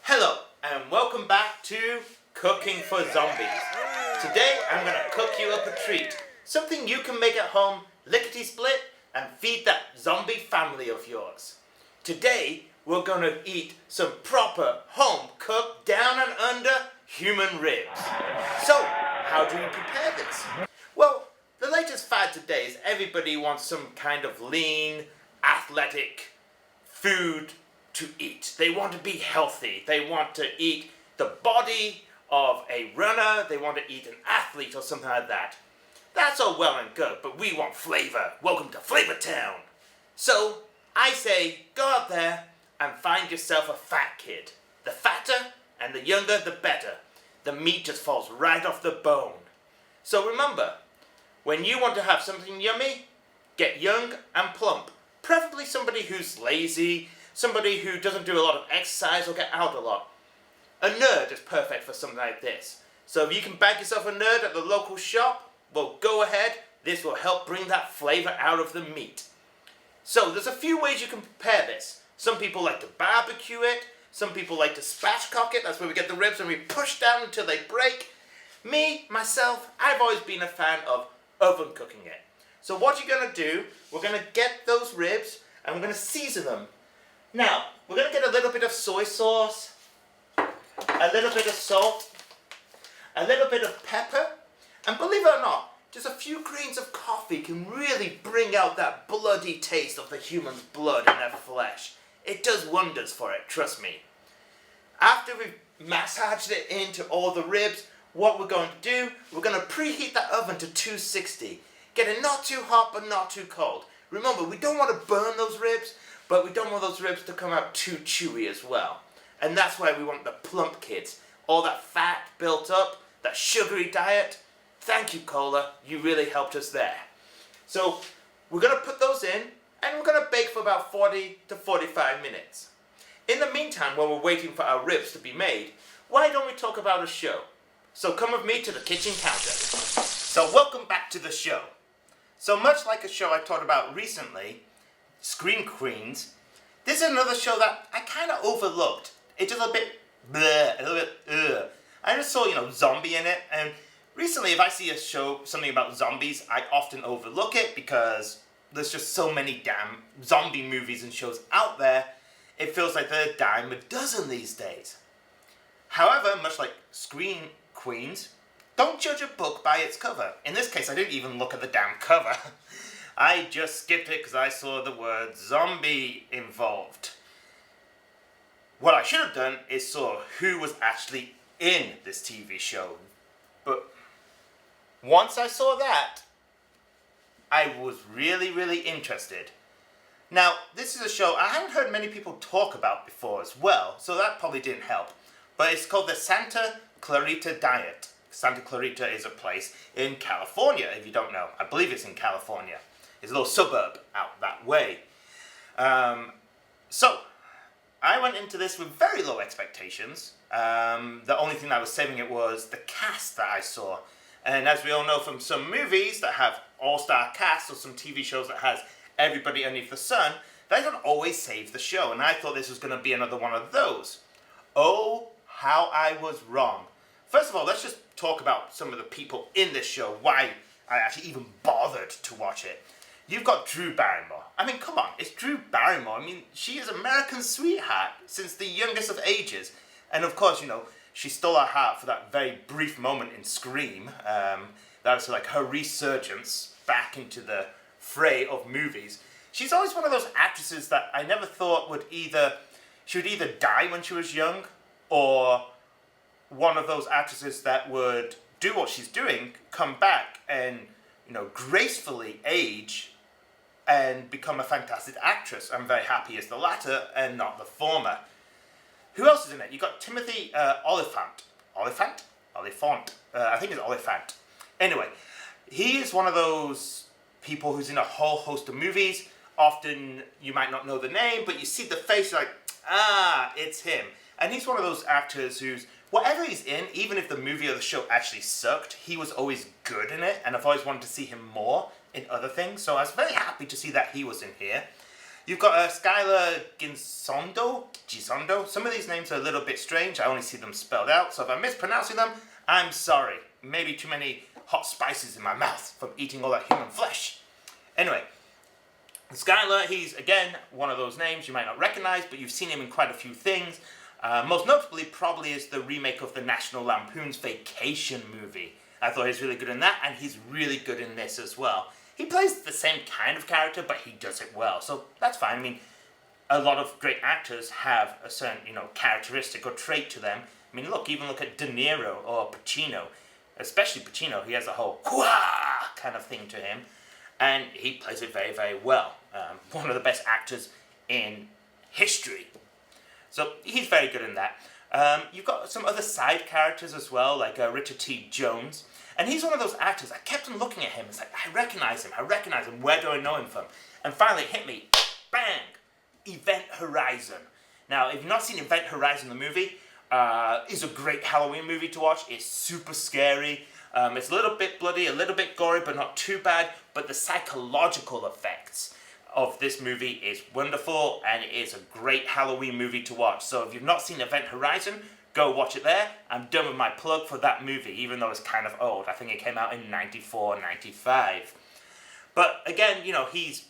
Hello and welcome back to Cooking for Zombies. Today I'm going to cook you up a treat. Something you can make at home, lickety-split, and feed that zombie family of yours. Today we're going to eat some proper home-cooked, down and under human ribs. So, how do you prepare this? Well, the latest fad today is everybody wants some kind of lean, athletic food to eat. They want to be healthy. They want to eat the body of a runner. They want to eat an athlete or something like that. That's all well and good, but we want flavor. Welcome to Flavor Town. So, I say, go out there and find yourself a fat kid. The fatter and the younger, the better. The meat just falls right off the bone. So remember, when you want to have something yummy, get young and plump. Preferably somebody who's lazy, somebody who doesn't do a lot of exercise or get out a lot. A nerd is perfect for something like this. So if you can bag yourself a nerd at the local shop, well, go ahead. This will help bring that flavor out of the meat. So there's a few ways you can prepare this. Some people like to barbecue it. Some people like to spatchcock it. That's where we get the ribs and we push down until they break. Me, myself, I've always been a fan of oven cooking it. So what you're going to do, we're going to get those ribs and we're going to season them. Now, we're going to get a little bit of soy sauce, a little bit of salt, a little bit of pepper, and believe it or not, just a few grains of coffee can really bring out that bloody taste of the human's blood in their flesh. It does wonders for it, trust me. After we've massaged it into all the ribs, what we're going to do, we're going to preheat that oven to 260. Get it not too hot but not too cold. Remember, we don't want to burn those ribs, but we don't want those ribs to come out too chewy as well. And that's why we want the plump kids. All that fat built up, that sugary diet. Thank you, Cola. You really helped us there. So we're going to put those in and we're going to bake for about 40 to 45 minutes. In the meantime, while we're waiting for our ribs to be made, why don't we talk about a show? So come with me to the kitchen counter. So welcome back to the show. So much like a show I talked about recently, Scream Queens, this is another show that I kind of overlooked. It's just a bit bleh, a little bit ugh. I just saw, zombie in it, and recently if I see a show, something about zombies, I often overlook it because there's just so many damn zombie movies and shows out there. It feels like they're a dime a dozen these days. However, much like Scream Queens, don't judge a book by its cover. In this case, I didn't even look at the damn cover. I just skipped it because I saw the word zombie involved. What I should have done is saw who was actually in this TV show. But once I saw that, I was really, really interested. Now, this is a show I haven't heard many people talk about before as well, so that probably didn't help. But it's called the Santa Clarita Diet. Santa Clarita is a place in California, if you don't know. I believe it's in California. It's a little suburb out that way. So, I went into this with very low expectations. The only thing that was saving it was the cast that I saw. And as we all know from some movies that have all-star casts or some TV shows that has everybody underneath the sun, they don't always save the show. And I thought this was going to be another one of those. Oh, how I was wrong. First of all, let's just talk about some of the people in this show, why I actually even bothered to watch it. You've got Drew Barrymore. I mean, come on, it's Drew Barrymore. I mean, she is America's sweetheart since the youngest of ages. And of course, she stole our heart for that very brief moment in Scream. That was like her resurgence back into the fray of movies. She's always one of those actresses that I never thought she would either die when she was young, or one of those actresses that would do what she's doing, come back and, gracefully age and become a fantastic actress. I'm very happy as the latter and not the former. Who else is in it? You've got Timothy Olyphant. Olyphant? I think it's Olyphant. Anyway, he is one of those people who's in a whole host of movies. Often you might not know the name, but you see the face, you're like, it's him. And he's one of those actors who's whatever he's in, even if the movie or the show actually sucked, he was always good in it, and I've always wanted to see him more in other things, so I was very happy to see that he was in here. You've got Skylar Gisondo. Some of these names are a little bit strange. I only see them spelled out, so if I'm mispronouncing them, I'm sorry. Maybe too many hot spices in my mouth from eating all that human flesh. Anyway, Skylar, he's, again, one of those names you might not recognize, but you've seen him in quite a few things. Most notably, probably, is the remake of the National Lampoon's Vacation movie. I thought he was really good in that, and he's really good in this as well. He plays the same kind of character, but he does it well, so that's fine. I mean, a lot of great actors have a certain, characteristic or trait to them. I mean, even look at De Niro or Pacino. Especially Pacino, he has a whole "Hoo-ah" kind of thing to him, and he plays it very, very well. One of the best actors in history. So he's very good in that. You've got some other side characters as well, like Richard T. Jones. And he's one of those actors, I kept on looking at him, it's like, I recognize him, where do I know him from? And finally it hit me, bang, Event Horizon. Now, if you've not seen Event Horizon, the movie, it's a great Halloween movie to watch. It's super scary. It's a little bit bloody, a little bit gory, but not too bad. But the psychological effects of this movie is wonderful, and it is a great Halloween movie to watch. So if you've not seen Event Horizon, go watch it there. I'm done with my plug for that movie, even though it's kind of old. I think it came out in 94, 95. But again, he's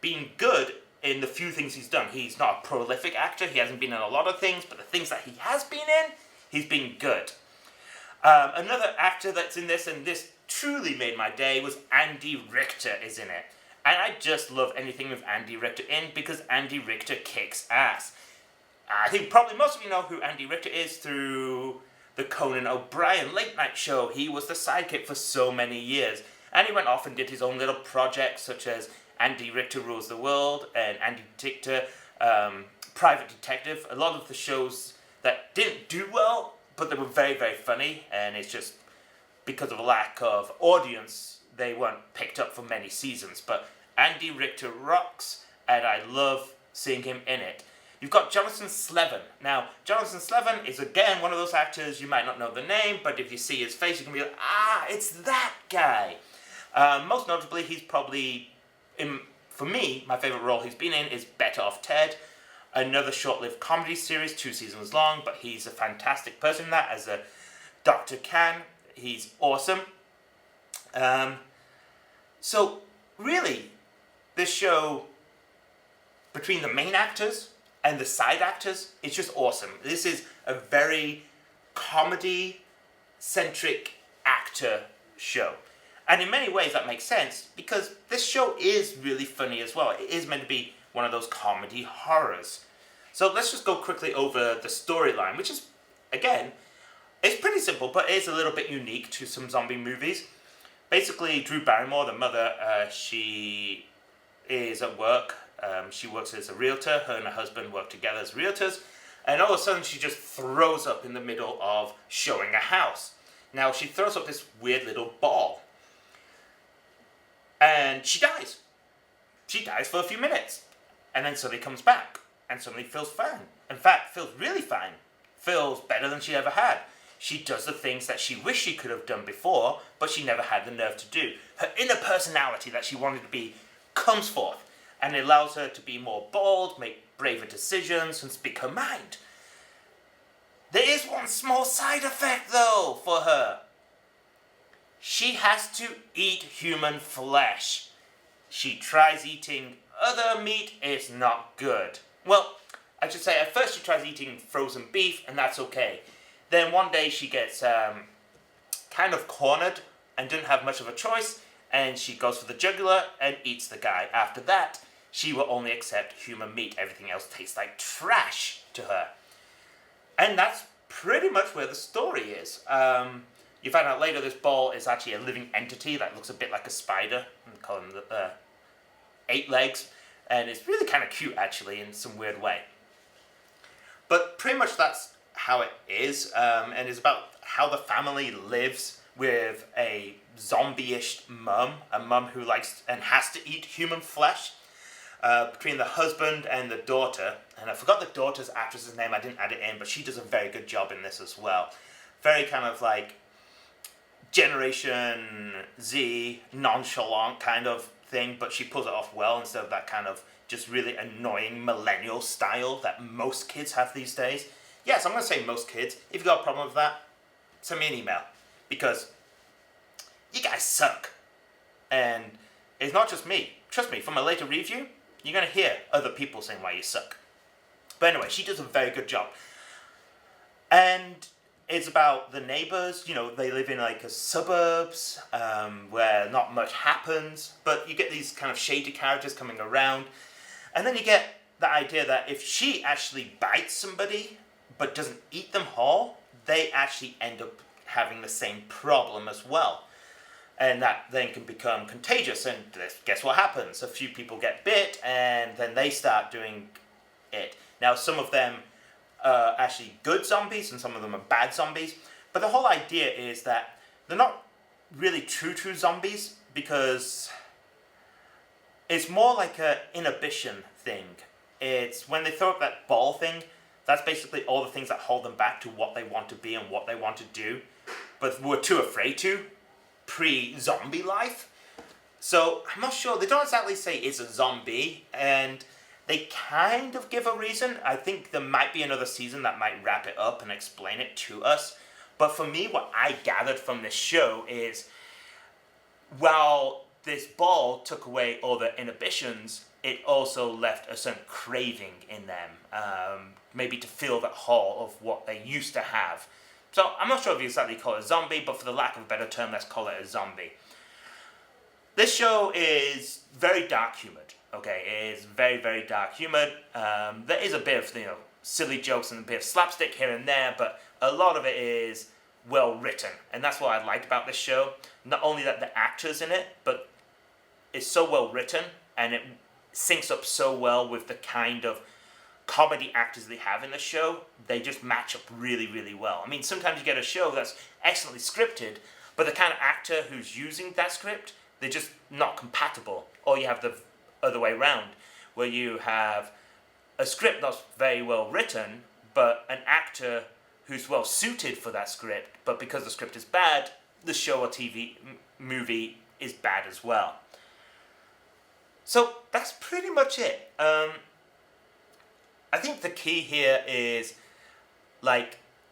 been good in the few things he's done. He's not a prolific actor. He hasn't been in a lot of things, but the things that he has been in, he's been good. Another actor that's in this, and this truly made my day, was Andy Richter is in it. And I just love anything with Andy Richter in, because Andy Richter kicks ass. I think probably most of you know who Andy Richter is through the Conan O'Brien late night show. He was the sidekick for so many years. And he went off and did his own little projects, such as Andy Richter Rules the World and Andy Richter Private Detective. A lot of the shows that didn't do well, but they were very, very funny. And it's just because of a lack of audience, they weren't picked up for many seasons. But Andy Richter rocks, and I love seeing him in it. You've got Jonathan Slevin. Now, Jonathan Slevin is, again, one of those actors, you might not know the name, but if you see his face, you can be like, it's that guy. Most notably, he's probably, for me, my favourite role he's been in is Better Off Ted, another short-lived comedy series, 2 seasons long, but he's a fantastic person in that as a Dr. Khan. He's awesome. So, really, this show, between the main actors and the side actors, it's just awesome. This is a very comedy-centric actor show. And in many ways that makes sense, because this show is really funny as well. It is meant to be one of those comedy horrors. So let's just go quickly over the storyline, which is, again, it's pretty simple, but it is a little bit unique to some zombie movies. Basically, Drew Barrymore, the mother, she is at work. She works as a realtor. Her and her husband work together as realtors. And all of a sudden, she just throws up in the middle of showing a house. Now, she throws up this weird little ball. And she dies. She dies for a few minutes. And then suddenly comes back. And suddenly feels fine. In fact, feels really fine. Feels better than she ever had. She does the things that she wished she could have done before, but she never had the nerve to do. Her inner personality that she wanted to be comes forth. And it allows her to be more bold, make braver decisions, and speak her mind. There is one small side effect, though, for her. She has to eat human flesh. She tries eating other meat, it's not good. Well, I should say, at first she tries eating frozen beef, and that's okay. Then one day she gets kind of cornered and didn't have much of a choice, and she goes for the jugular and eats the guy. After that, she will only accept human meat. Everything else tastes like trash to her. And that's pretty much where the story is. You find out later this ball is actually a living entity that looks a bit like a spider. We call him the 8 legs. And it's really kind of cute, actually, in some weird way. But pretty much that's how it is. And it's about how the family lives with a zombie-ish mum. A mum who likes and has to eat human flesh. between the husband and the daughter. And I forgot the daughter's actress's name, I didn't add it in, but she does a very good job in this as well. Very kind of like Generation Z, nonchalant kind of thing, but she pulls it off well instead of that kind of just really annoying millennial style that most kids have these days. Yes, I'm going to say most kids. If you've got a problem with that, send me an email. Because you guys suck. And it's not just me. Trust me, from a later review, you're going to hear other people saying why you suck. But anyway, she does a very good job. And it's about the neighbors. They live in like a suburbs where not much happens. But you get these kind of shady characters coming around. And then you get the idea that if she actually bites somebody but doesn't eat them whole, they actually end up having the same problem as well. And that then can become contagious. And guess what happens? A few people get bit and then they start doing it. Now, some of them are actually good zombies and some of them are bad zombies. But the whole idea is that they're not really true zombies, because it's more like an inhibition thing. It's when they throw up that ball thing, that's basically all the things that hold them back to what they want to be and what they want to do, but were too afraid to pre-zombie life. So I'm not sure. They don't exactly say it's a zombie, and they kind of give a reason. I think there might be another season that might wrap it up and explain it to us. But for me, what I gathered from this show is, while this ball took away all the inhibitions, it also left a certain craving in them, maybe to fill that hole of what they used to have. So I'm not sure if you exactly call it a zombie, but for the lack of a better term, let's call it a zombie. This show is very dark humored. Okay, it is very, very dark humored. There is a bit of silly jokes and a bit of slapstick here and there, but a lot of it is well written, and that's what I liked about this show. Not only that the actors in it, but it's so well written, and it syncs up so well with the kind of comedy actors they have in the show. They just match up really, really well. I mean, sometimes you get a show that's excellently scripted, but the kind of actor who's using that script, they're just not compatible. Or you have the other way around, where you have a script that's very well written, but an actor who's well suited for that script, but because the script is bad, the show or TV movie is bad as well. So that's pretty much it. I think the key here is,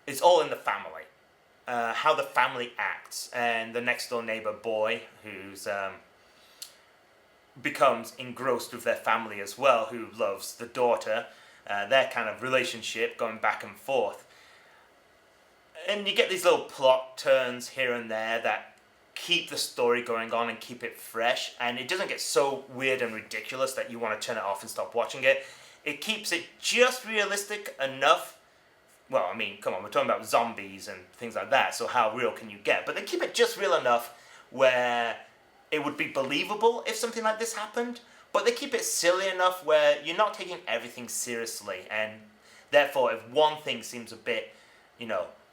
it's all in the family. How the family acts, and the next door neighbor boy who's becomes engrossed with their family as well, who loves the daughter, their kind of relationship going back and forth. And you get these little plot turns here and there that keep the story going on and keep it fresh, and it doesn't get so weird and ridiculous that you want to turn it off and stop watching it. It keeps it just realistic enough. Well, I mean, come on, we're talking about zombies and things like that, so how real can you get? But they keep it just real enough where it would be believable if something like this happened, but they keep it silly enough where you're not taking everything seriously, and therefore if one thing seems a bit,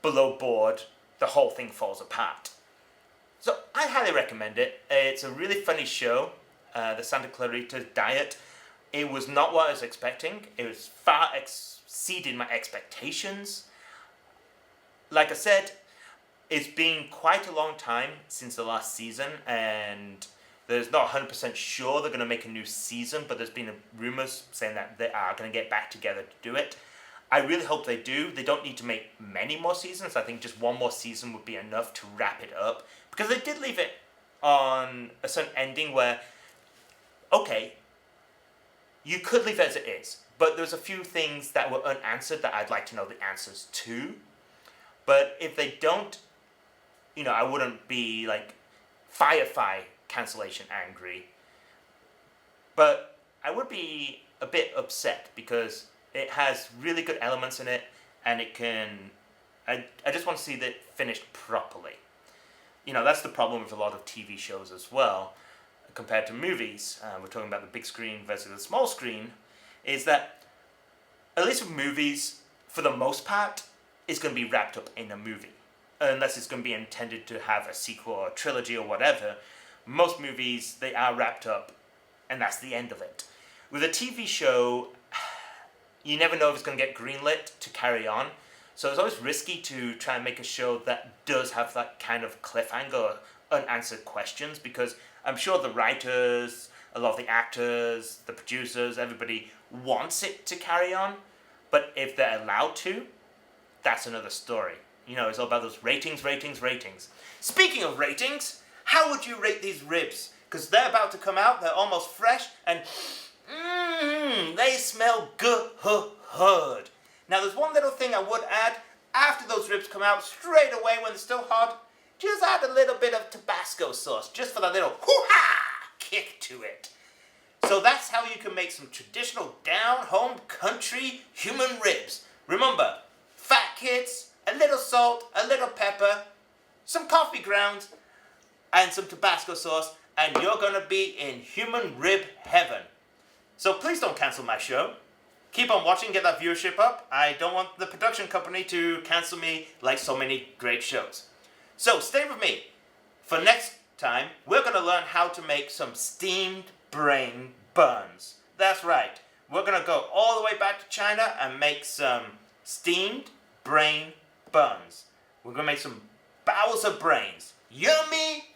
below board, the whole thing falls apart. So I highly recommend it. It's a really funny show, the Santa Clarita Diet. It was not what I was expecting. It was far exceeded my expectations. Like I said, it's been quite a long time since the last season, and there's not 100% sure they're going to make a new season, but there's been rumors saying that they are going to get back together to do it. I really hope they do. They don't need to make many more seasons. I think just one more season would be enough to wrap it up, because they did leave it on a certain ending where, okay, you could leave it as it is, but there's a few things that were unanswered that I'd like to know the answers to. But if they don't, I wouldn't be like Firefly cancellation angry. But I would be a bit upset because it has really good elements in it, and it can. I just want to see that finished properly. That's the problem with a lot of TV shows as well, compared to movies. We're talking about the big screen versus the small screen. Is that, at least with movies, for the most part, it's going to be wrapped up in a movie. Unless it's going to be intended to have a sequel or a trilogy or whatever. Most movies, they are wrapped up, and that's the end of it. With a TV show, you never know if it's going to get greenlit to carry on. So it's always risky to try and make a show that does have that kind of cliffhanger or unanswered questions, because I'm sure the writers, a lot of the actors, the producers, everybody wants it to carry on. But if they're allowed to, that's another story. You know, it's all about those ratings. Speaking of ratings, how would you rate these ribs? Because they're about to come out, they're almost fresh, and they smell good. Now there's one little thing I would add. After those ribs come out, straight away when they're still hot, just add a little bit of Tabasco sauce, just for that little hoo-ha kick to it. So that's how you can make some traditional down-home country human ribs. Remember, fat kids, a little salt, a little pepper, some coffee grounds, and some Tabasco sauce, and you're gonna be in human rib heaven. So please don't cancel my show. Keep on watching, get that viewership up. I don't want the production company to cancel me like so many great shows. So stay with me. For next time, we're gonna learn how to make some steamed brain buns. That's right. We're gonna go all the way back to China and make some steamed brain buns. We're gonna make some bowels of brains. Yummy!